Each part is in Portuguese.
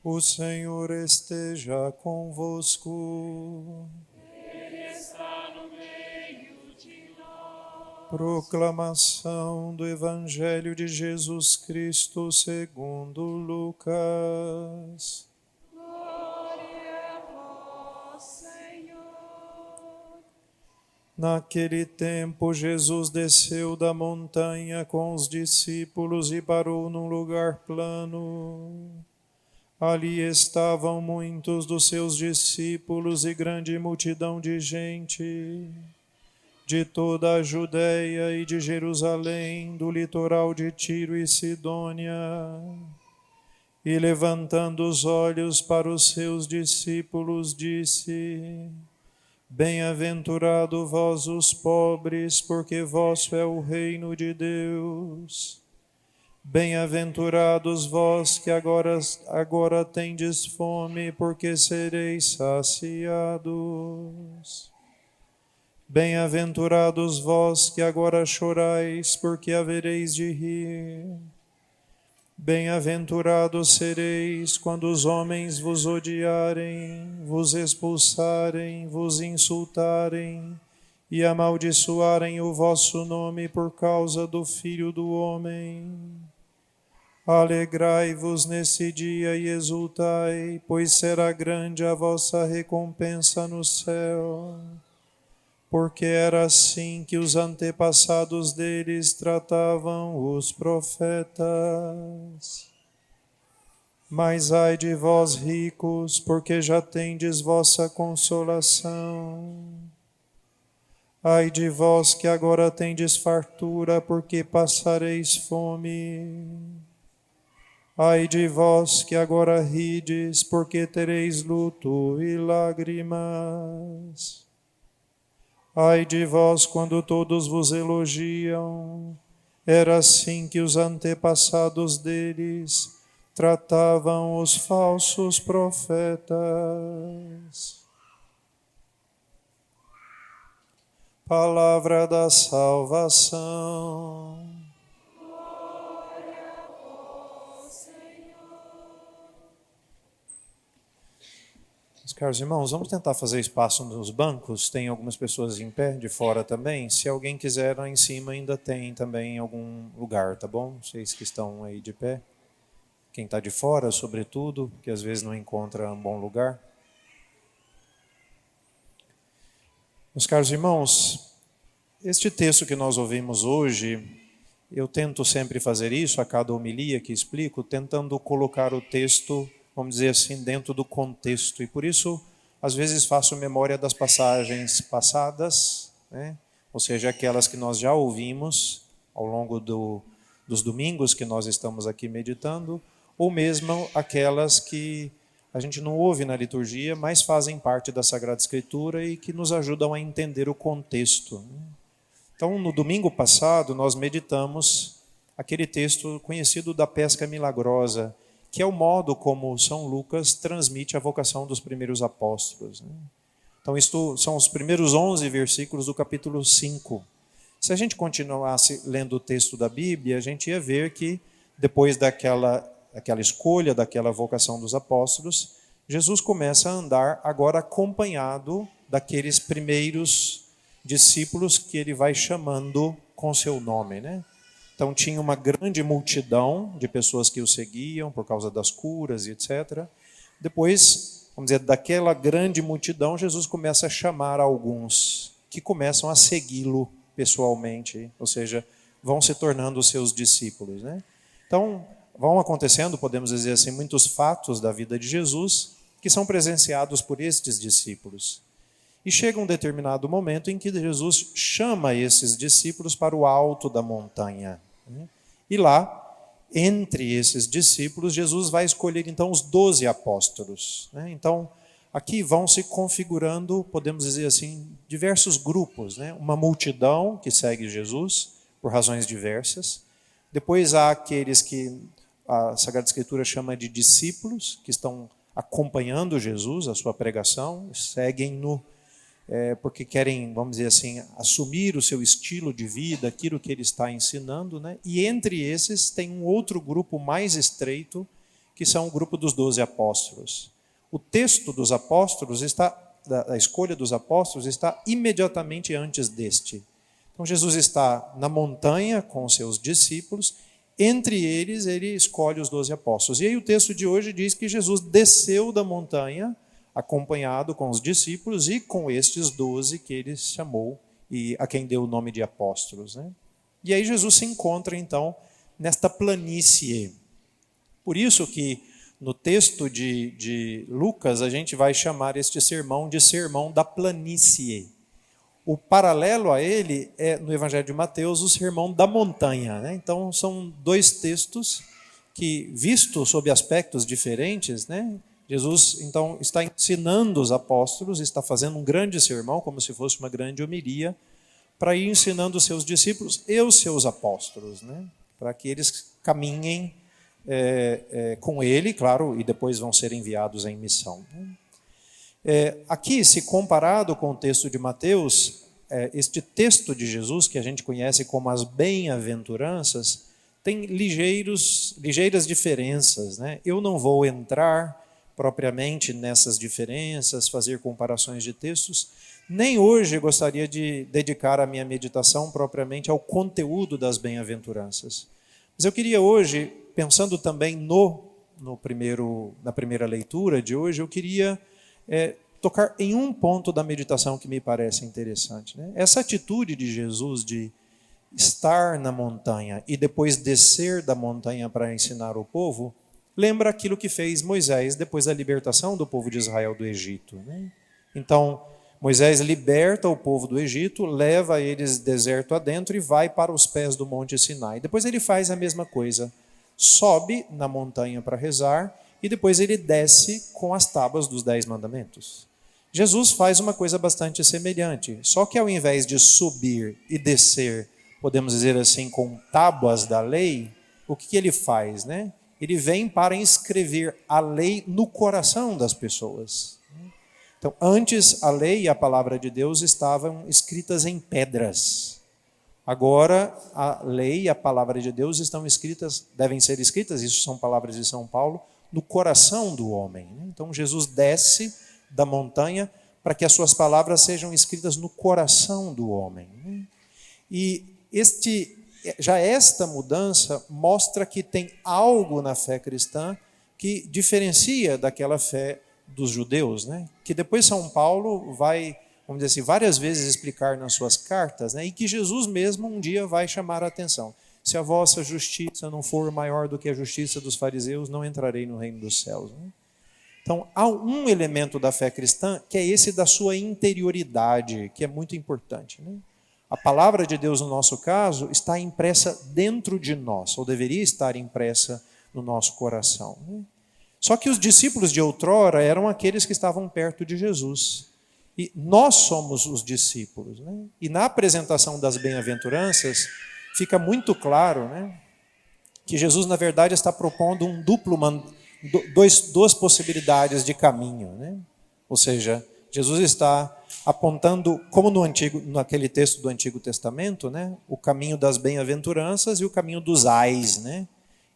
O Senhor esteja convosco. Ele está no meio de nós. Proclamação do Evangelho de Jesus Cristo segundo Lucas. Glória a vós, Senhor. Naquele tempo, Jesus desceu da montanha com os discípulos e parou num lugar plano. Ali estavam muitos dos seus discípulos e grande multidão de gente, de toda a Judéia e de Jerusalém, do litoral de Tiro e Sidônia. E levantando os olhos para os seus discípulos, disse: Bem-aventurado vós os pobres, porque vosso é o reino de Deus. Bem-aventurados vós que agora tendes fome, porque sereis saciados. Bem-aventurados vós que agora chorais, porque havereis de rir. Bem-aventurados sereis quando os homens vos odiarem, vos expulsarem, vos insultarem e amaldiçoarem o vosso nome por causa do Filho do Homem. Alegrai-vos nesse dia e exultai, pois será grande a vossa recompensa no céu. Porque era assim que os antepassados deles tratavam os profetas. Mas ai de vós ricos, porque já tendes vossa consolação. Ai de vós que agora tendes fartura, porque passareis fome. Ai de vós que agora rides, porque tereis luto e lágrimas. Ai de vós quando todos vos elogiam, era assim que os antepassados deles tratavam os falsos profetas. Palavra da salvação. Caros irmãos, vamos tentar fazer espaço nos bancos. Tem algumas pessoas em pé, de fora também. Se alguém quiser, lá em cima ainda tem também algum lugar, tá bom? Vocês que estão aí de pé. Quem está de fora, sobretudo, que às vezes não encontra um bom lugar. Meus caros irmãos, este texto que nós ouvimos hoje, eu tento sempre fazer isso, a cada homilia que explico, tentando colocar o texto, vamos dizer assim, dentro do contexto. E por isso, às vezes, faço memória das passagens passadas, né? Ou seja, aquelas que nós já ouvimos ao longo dos domingos que nós estamos aqui meditando, ou mesmo aquelas que a gente não ouve na liturgia, mas fazem parte da Sagrada Escritura e que nos ajudam a entender o contexto. Então, no domingo passado, nós meditamos aquele texto conhecido da pesca milagrosa, que é o modo como São Lucas transmite a vocação dos primeiros apóstolos. Então, isto são os primeiros 11 versículos do capítulo 5. Se a gente continuasse lendo o texto da Bíblia, a gente ia ver que, depois daquela escolha, daquela vocação dos apóstolos, Jesus começa a andar agora acompanhado daqueles primeiros discípulos que ele vai chamando com seu nome, né? Então tinha uma grande multidão de pessoas que o seguiam por causa das curas e etc. Depois, vamos dizer, daquela grande multidão, Jesus começa a chamar alguns que começam a segui-lo pessoalmente, ou seja, vão se tornando os seus discípulos, né? Então, vão acontecendo, podemos dizer assim, muitos fatos da vida de Jesus que são presenciados por estes discípulos. E chega um determinado momento em que Jesus chama esses discípulos para o alto da montanha. E lá, entre esses discípulos, Jesus vai escolher então os 12 apóstolos. Então, aqui vão se configurando, podemos dizer assim, diversos grupos. Uma multidão que segue Jesus, por razões diversas. Depois há aqueles que a Sagrada Escritura chama de discípulos, que estão acompanhando Jesus, a sua pregação, seguem-no porque querem, vamos dizer assim, assumir o seu estilo de vida, aquilo que ele está ensinando, né? E entre esses tem um outro grupo mais estreito, que são o grupo dos 12 apóstolos. O texto dos apóstolos da escolha dos apóstolos está imediatamente antes deste. Então Jesus está na montanha com os seus discípulos, entre eles ele escolhe os 12 apóstolos. E aí o texto de hoje diz que Jesus desceu da montanha, acompanhado com os discípulos e com estes 12 que ele chamou e a quem deu o nome de apóstolos, né? E aí Jesus se encontra então nesta planície. Por isso que no texto de Lucas a gente vai chamar este sermão de sermão da planície. O paralelo a ele é no Evangelho de Mateus o sermão da montanha, né? Então são dois textos que, vistos sob aspectos diferentes, né? Jesus então está ensinando os apóstolos, está fazendo um grande sermão, como se fosse uma grande homilia, para ir ensinando os seus discípulos e os seus apóstolos, né? Para que eles caminhem com ele, claro, e depois vão ser enviados em missão. Aqui, se comparado com o texto de Mateus, este texto de Jesus, que a gente conhece como as bem-aventuranças, tem ligeiras diferenças, né? Eu não vou entrar propriamente nessas diferenças, fazer comparações de textos, nem hoje gostaria de dedicar a minha meditação propriamente ao conteúdo das bem-aventuranças. Mas eu queria hoje, pensando também na primeira leitura de hoje, eu queria tocar em um ponto da meditação que me parece interessante, né? Essa atitude de Jesus de estar na montanha e depois descer da montanha para ensinar o povo, lembra aquilo que fez Moisés depois da libertação do povo de Israel do Egito, né? Então, Moisés liberta o povo do Egito, leva eles deserto adentro e vai para os pés do Monte Sinai. Depois ele faz a mesma coisa, sobe na montanha para rezar e depois ele desce com as tábuas dos 10 mandamentos. Jesus faz uma coisa bastante semelhante, só que ao invés de subir e descer, podemos dizer assim, com tábuas da lei, o que ele faz, né? Ele vem para inscrever a lei no coração das pessoas. Então, antes a lei e a palavra de Deus estavam escritas em pedras. Agora a lei e a palavra de Deus devem ser escritas, isso são palavras de São Paulo, no coração do homem. Então Jesus desce da montanha para que as suas palavras sejam escritas no coração do homem. E esta mudança mostra que tem algo na fé cristã que diferencia daquela fé dos judeus, né? Que depois São Paulo vai, vamos dizer assim, várias vezes explicar nas suas cartas, né? E que Jesus mesmo um dia vai chamar a atenção. Se a vossa justiça não for maior do que a justiça dos fariseus, não entrarei no reino dos céus, né? Então, há um elemento da fé cristã que é esse da sua interioridade, que é muito importante, né? A palavra de Deus, no nosso caso, está impressa dentro de nós, ou deveria estar impressa no nosso coração, né? Só que os discípulos de outrora eram aqueles que estavam perto de Jesus. E nós somos os discípulos, né? E na apresentação das bem-aventuranças, fica muito claro, né, que Jesus, na verdade, está propondo duas possibilidades de caminho, né? Ou seja, Jesus está apontando, como naquele texto do Antigo Testamento, né, o caminho das bem-aventuranças e o caminho dos ais, né?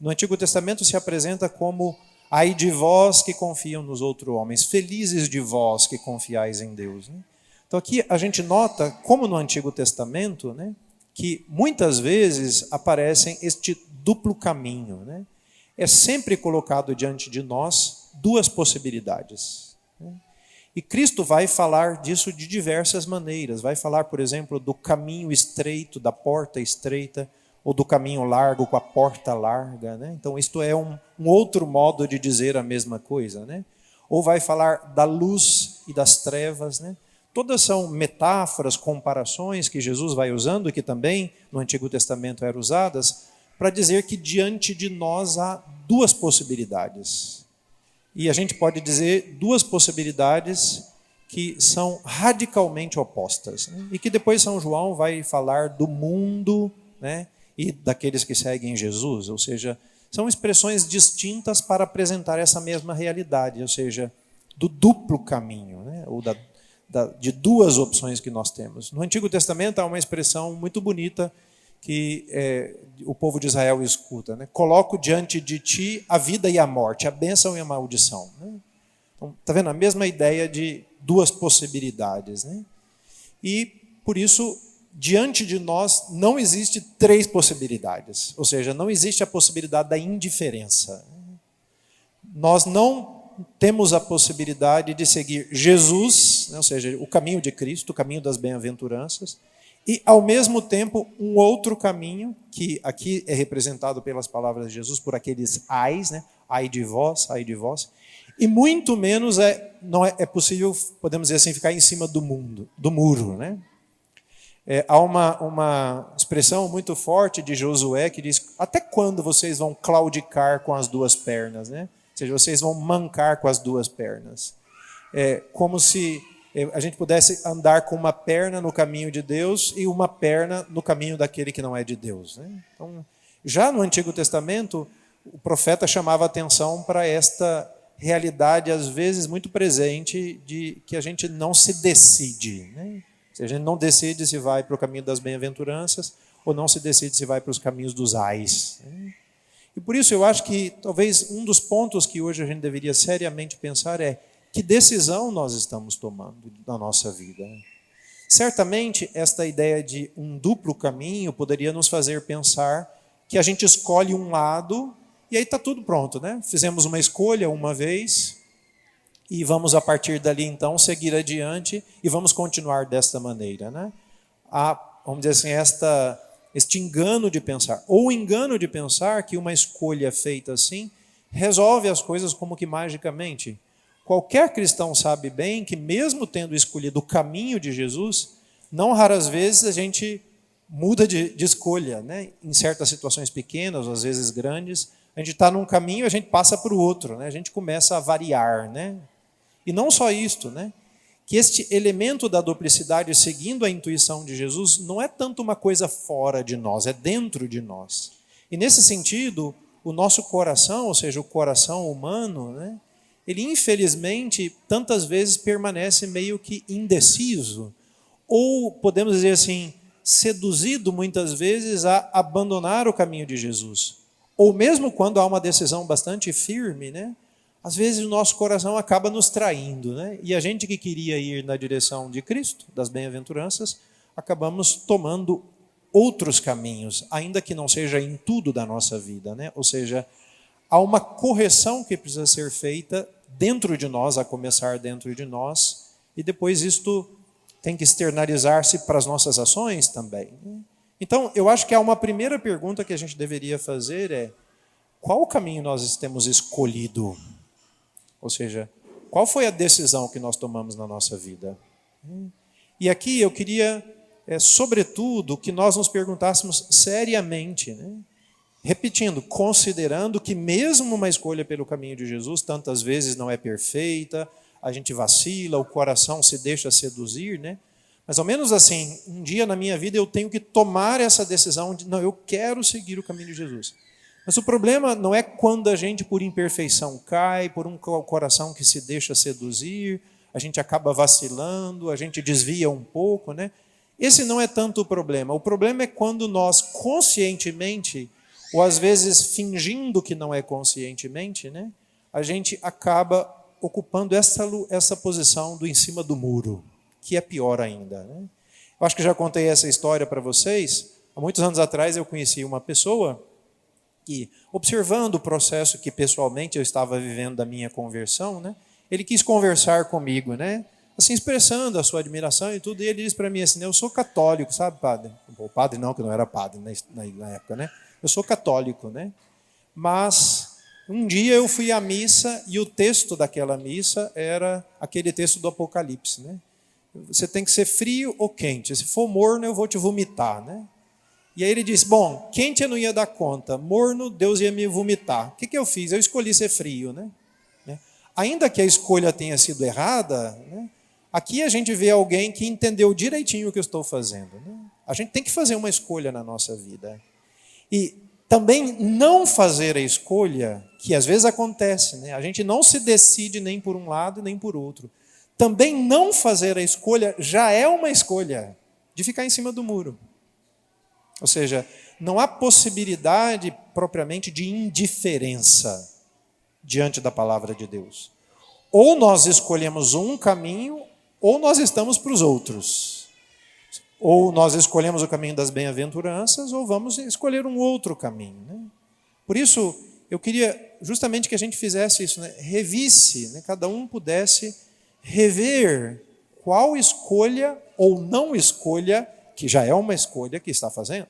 No Antigo Testamento se apresenta como ai de vós que confiam nos outros homens, felizes de vós que confiais em Deus, né? Então aqui a gente nota, como no Antigo Testamento, né, que muitas vezes aparecem este duplo caminho, né? É sempre colocado diante de nós duas possibilidades, né? E Cristo vai falar disso de diversas maneiras. Vai falar, por exemplo, do caminho estreito, da porta estreita, ou do caminho largo com a porta larga, né? Então isto é um outro modo de dizer a mesma coisa, né? Ou vai falar da luz e das trevas, né? Todas são metáforas, comparações que Jesus vai usando, que também no Antigo Testamento eram usadas, para dizer que diante de nós há duas possibilidades. E a gente pode dizer duas possibilidades que são radicalmente opostas, né? E que depois São João vai falar do mundo, né, e daqueles que seguem Jesus, ou seja, são expressões distintas para apresentar essa mesma realidade, ou seja, do duplo caminho, né, ou de duas opções que nós temos. No Antigo Testamento há uma expressão muito bonita que o povo de Israel escuta, né? Coloco diante de ti a vida e a morte, a bênção e a maldição. Né? Então, está vendo? A mesma ideia de duas possibilidades. Né? E, por isso, diante de nós não existe três possibilidades. Ou seja, não existe a possibilidade da indiferença. Nós não temos a possibilidade de seguir Jesus, né? Ou seja, o caminho de Cristo, o caminho das bem-aventuranças, e, ao mesmo tempo, um outro caminho, que aqui é representado pelas palavras de Jesus, por aqueles ais, né? Ai de vós, e muito menos não é possível, podemos dizer assim, ficar em cima do muro. Né? Há uma expressão muito forte de Josué que diz: até quando vocês vão claudicar com as duas pernas? Né? Ou seja, vocês vão mancar com as duas pernas. Como se a gente pudesse andar com uma perna no caminho de Deus e uma perna no caminho daquele que não é de Deus. Né? Então, já no Antigo Testamento, o profeta chamava atenção para esta realidade, às vezes muito presente, de que a gente não se decide. Né? A gente não decide se vai para o caminho das bem-aventuranças ou não se decide se vai para os caminhos dos ais. Né? E por isso eu acho que talvez um dos pontos que hoje a gente deveria seriamente pensar é: que decisão nós estamos tomando na nossa vida? Certamente, esta ideia de um duplo caminho poderia nos fazer pensar que a gente escolhe um lado e aí está tudo pronto, né? Fizemos uma escolha uma vez e vamos, a partir dali, então, seguir adiante e vamos continuar desta maneira, né? Há, vamos dizer assim, este engano de pensar, ou o engano de pensar que uma escolha feita assim resolve as coisas como que magicamente. Qualquer cristão sabe bem que, mesmo tendo escolhido o caminho de Jesus, não raras vezes a gente muda de escolha, né? Em certas situações pequenas, ou às vezes grandes, a gente está num caminho e a gente passa para o outro, né? A gente começa a variar. Né? E não só isto, né? Que este elemento da duplicidade, seguindo a intuição de Jesus, não é tanto uma coisa fora de nós, é dentro de nós. E nesse sentido, o nosso coração, ou seja, o coração humano, né? Ele infelizmente tantas vezes permanece meio que indeciso, ou podemos dizer assim, seduzido muitas vezes a abandonar o caminho de Jesus. Ou mesmo quando há uma decisão bastante firme, né? Às vezes o nosso coração acaba nos traindo, né? E a gente que queria ir na direção de Cristo, das bem-aventuranças, acabamos tomando outros caminhos, ainda que não seja em tudo da nossa vida, né? Ou seja, há uma correção que precisa ser feita dentro de nós, a começar dentro de nós, e depois isto tem que externalizar-se para as nossas ações também. Então, eu acho que há uma primeira pergunta que a gente deveria fazer qual caminho nós temos escolhido? Ou seja, qual foi a decisão que nós tomamos na nossa vida? E aqui eu queria, sobretudo, que nós nos perguntássemos seriamente, né? Repetindo, considerando que mesmo uma escolha pelo caminho de Jesus tantas vezes não é perfeita, a gente vacila, o coração se deixa seduzir, né? Mas ao menos assim, um dia na minha vida eu tenho que tomar essa decisão de, não, eu quero seguir o caminho de Jesus. Mas o problema não é quando a gente, por imperfeição, cai, por um coração que se deixa seduzir, a gente acaba vacilando, a gente desvia um pouco, né? Esse não é tanto o problema. O problema é quando nós conscientemente, ou às vezes fingindo que não é conscientemente, né? A gente acaba ocupando essa posição do em cima do muro, que é pior ainda. Né? Eu acho que já contei essa história para vocês. Há muitos anos atrás eu conheci uma pessoa que, observando o processo que pessoalmente eu estava vivendo da minha conversão, né? Ele quis conversar comigo, né? Assim, expressando a sua admiração e tudo, e ele disse para mim assim, eu sou católico, sabe, padre? O padre não, que não era padre na época, né? Eu sou católico, né? Mas um dia eu fui à missa e o texto daquela missa era aquele texto do Apocalipse, né? Você tem que ser frio ou quente. Se for morno, eu vou te vomitar, né? E aí ele disse, bom, quente eu não ia dar conta, morno, Deus ia me vomitar. O que eu fiz? Eu escolhi ser frio, né? Ainda que a escolha tenha sido errada, né? Aqui a gente vê alguém que entendeu direitinho o que eu estou fazendo. Né? A gente tem que fazer uma escolha na nossa vida. E também não fazer a escolha, que às vezes acontece, né? A gente não se decide nem por um lado nem por outro. Também não fazer a escolha já é uma escolha de ficar em cima do muro. Ou seja, não há possibilidade propriamente de indiferença diante da palavra de Deus. Ou nós escolhemos um caminho, ou nós estamos para os outros. Ou nós escolhemos o caminho das bem-aventuranças, ou vamos escolher um outro caminho, né? Por isso, eu queria justamente que a gente fizesse isso, né? Revisse, né? Cada um pudesse rever qual escolha ou não escolha, que já é uma escolha que está fazendo.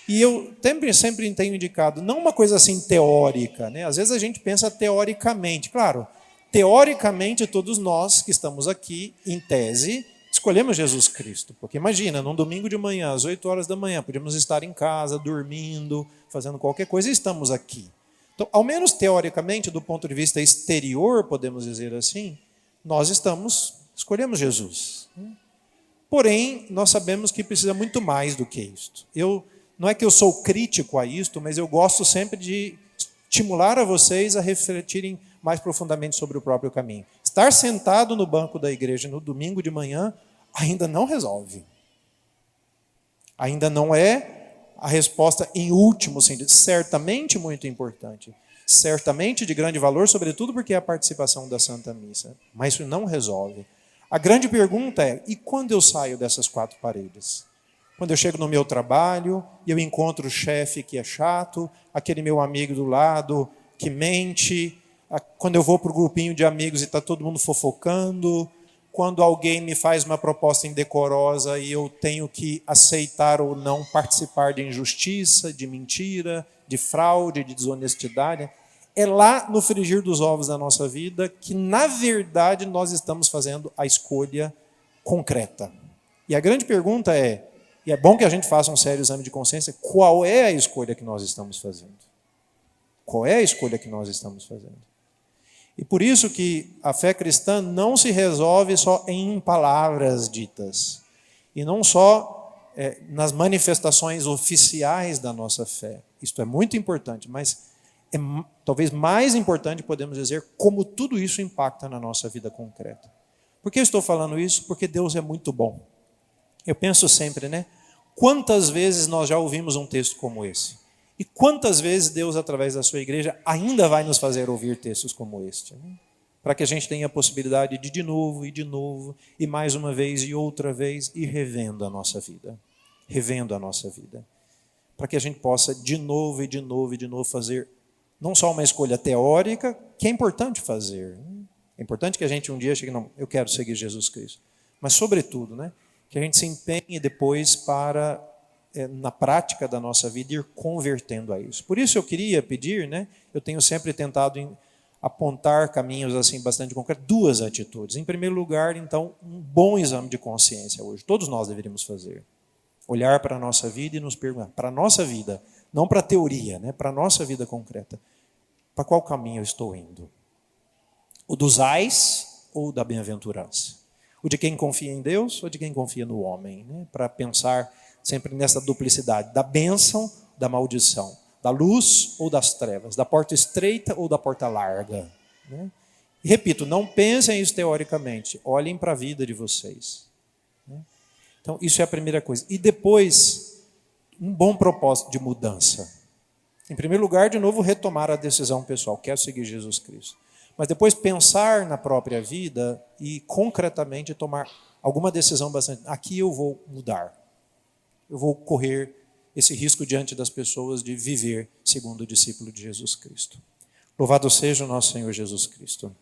E eu sempre tenho indicado, não uma coisa assim teórica, né? Às vezes a gente pensa teoricamente. Claro, teoricamente todos nós que estamos aqui, em tese, escolhemos Jesus Cristo. Porque imagina, num domingo de manhã, às 8 horas da manhã, podíamos estar em casa, dormindo, fazendo qualquer coisa, e estamos aqui. Então, ao menos teoricamente, do ponto de vista exterior, podemos dizer assim, nós escolhemos Jesus. Porém, nós sabemos que precisa muito mais do que isto. Não é que eu sou crítico a isto, mas eu gosto sempre de estimular a vocês a refletirem mais profundamente sobre o próprio caminho. Estar sentado no banco da igreja no domingo de manhã ainda não resolve. Ainda não é a resposta em último sentido. Certamente muito importante. Certamente de grande valor, sobretudo porque é a participação da Santa Missa. Mas isso não resolve. A grande pergunta é, e quando eu saio dessas 4 paredes? Quando eu chego no meu trabalho e eu encontro o chefe que é chato, aquele meu amigo do lado que mente, quando eu vou para o grupinho de amigos e está todo mundo fofocando, quando alguém me faz uma proposta indecorosa e eu tenho que aceitar ou não participar de injustiça, de mentira, de fraude, de desonestidade. É lá no frigir dos ovos da nossa vida que, na verdade, nós estamos fazendo a escolha concreta. E a grande pergunta é, e é bom que a gente faça um sério exame de consciência, qual é a escolha que nós estamos fazendo? Qual é a escolha que nós estamos fazendo? E por isso que a fé cristã não se resolve só em palavras ditas, e não só nas manifestações oficiais da nossa fé. Isto é muito importante, mas é talvez mais importante, podemos dizer, como tudo isso impacta na nossa vida concreta. Por que eu estou falando isso? Porque Deus é muito bom. Eu penso sempre, né? Quantas vezes nós já ouvimos um texto como esse? E quantas vezes Deus, através da sua igreja, ainda vai nos fazer ouvir textos como este? Né? Para que a gente tenha a possibilidade de novo, e mais uma vez, e outra vez, ir revendo a nossa vida. Revendo a nossa vida. Para que a gente possa de novo fazer não só uma escolha teórica, que é importante fazer. É importante que a gente um dia chegue, não, eu quero seguir Jesus Cristo. Mas, sobretudo, né, que a gente se empenhe depois para, na prática da nossa vida, ir convertendo a isso. Por isso eu queria pedir, né, eu tenho sempre tentado apontar caminhos assim bastante concretos, 2 atitudes. Em primeiro lugar, então, um bom exame de consciência hoje. Todos nós deveríamos fazer. Olhar para a nossa vida e nos perguntar, para a nossa vida, não para a teoria, né, para a nossa vida concreta. Para qual caminho eu estou indo? O dos ais ou da bem-aventurança? O de quem confia em Deus ou de quem confia no homem? Né? Para pensar sempre nessa duplicidade, da bênção, da maldição, da luz ou das trevas, da porta estreita ou da porta larga. Né? E repito, não pensem isso teoricamente, olhem para a vida de vocês. Né? Então, isso é a primeira coisa. E depois, um bom propósito de mudança. Em primeiro lugar, de novo, retomar a decisão pessoal, quero seguir Jesus Cristo. Mas depois pensar na própria vida e concretamente tomar alguma decisão bastante. Aqui eu vou mudar. Eu vou correr esse risco diante das pessoas de viver segundo o discípulo de Jesus Cristo. Louvado seja o nosso Senhor Jesus Cristo.